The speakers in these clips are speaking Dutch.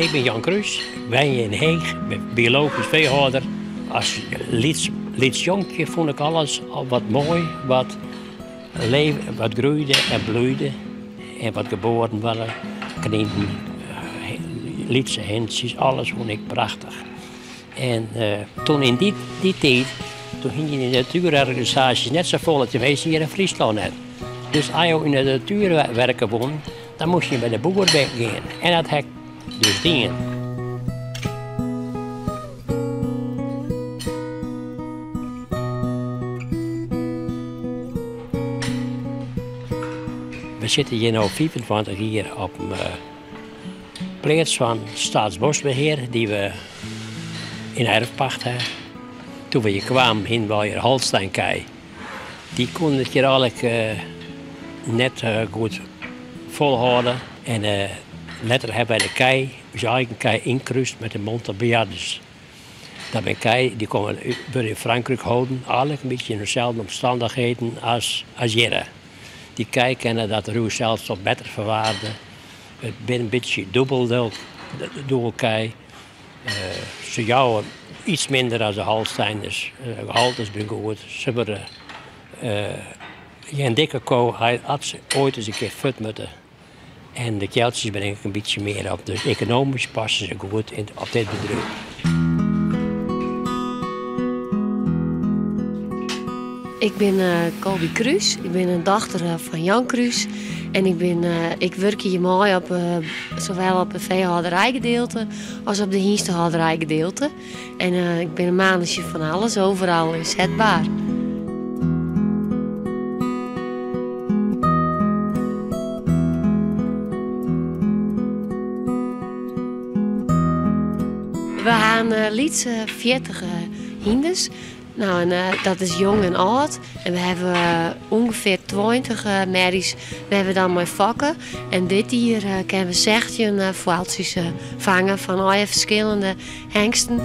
Ik ben Jan Kruis, wij in Heeg, biologisch veehouder. Als lieds jonkje vond ik alles al wat mooi, wat groeide en bloeide en wat geboren waren. Knieten, liedse hensjes, alles vond ik prachtig. En toen in die tijd, toen ging je in de natuurorganisaties net zo vol te wezen hier in Friesland net. Dus als je in de natuur werken won, dan moest je bij de boer gaan. En dat heb ik dus dingen. We zitten hier nu 25 jaar op een plaats van Staatsbosbeheer die we in erfpacht hebben. Toen we hier kwamen, heen bij je Holsteinkei. Die kon het hier eigenlijk net goed volhouden. En later hebben wij de kei, onze eigen kei, inkruist met de Montebejaardes. Dat ben kei, die kon we in Frankrijk houden, eigenlijk een beetje in dezelfde omstandigheden als Jere. Die kei kennen dat de ruw zelfs wat beter verwaarden. Het ben een beetje dubbelkei. Ze jouwen iets minder dan de Holsteinders. Gehaltes ben goed. Ze worden een dikke kool had ze ooit eens een keer fut moeten. En de keeltjes ben ik een beetje meer op. Dus economisch passen ze goed op dit bedrijf. Ik ben Colby Kruis. Ik ben een dochter van Jan Kruis. En ik werk hier mooi op, zowel op het veehouderijgedeelte als op de hingstenhouderijgedeelte. En ik ben een mannetje van alles, overal inzetbaar. We hebben lieds 40 hinders. Nou, en, dat is jong en oud. En we hebben ongeveer 20 merries. We hebben dan mooi vakken. En dit hier kunnen we 16 voeltjes vangen van alle verschillende hengsten.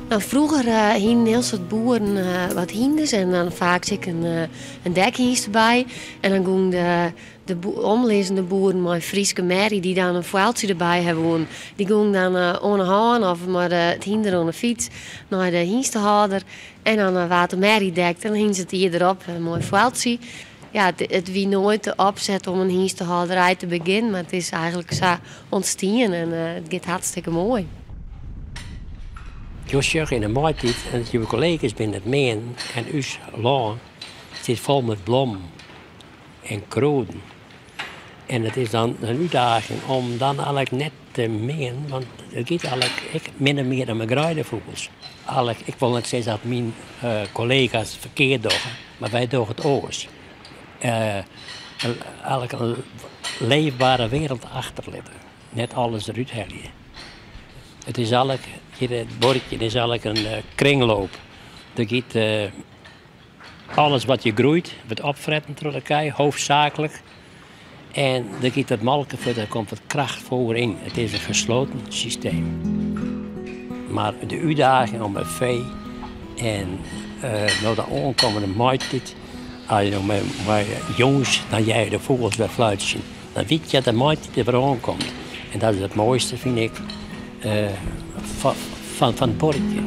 Nou, vroeger hingen heel soort boeren wat hinders en dan vaak zit een dekhingst erbij. En dan gingen de omlezende boeren met een Frieske merrie die dan een vuiltje erbij hebben, die gingen dan onderhaan of met het hinder op de fiets naar de hingstenhouder. En dan wat de merrie dekt en dan hingen ze het hier erop, een mooi vuiltje. Ja, het wie nooit de opzet om een hingstenhouderij te beginnen, maar het is eigenlijk zo ontstaan en het gaat hartstikke mooi. Josje in de maaitijd en je collega's binnen het meen en us laan zit vol met bloemen en kruiden. En het is dan een uitdaging om dan eigenlijk net te meen, want het gaat eigenlijk minder meer dan mijn kruidenvogels. Ik wil niet zeggen dat mijn collega's verkeerd doen, maar wij doen het oors. Eigenlijk een leefbare wereld achterlaten. Net alles eruit halen. Het is eigenlijk, hier het bordje is eigenlijk een kringloop. Er gaat alles wat je groeit, wordt opfretten door de kei, hoofdzakelijk. En er gaat het melken voor, daar komt wat kracht voor in. Het is een gesloten systeem. Maar de uitdaging om een vee en nou de aankomende maaitijd, als je nou met jongens, dan jij de vogels weer fluitje, dan weet je dat de maaitijd er weer aankomt. En dat is het mooiste, vind ik. Van het bordje.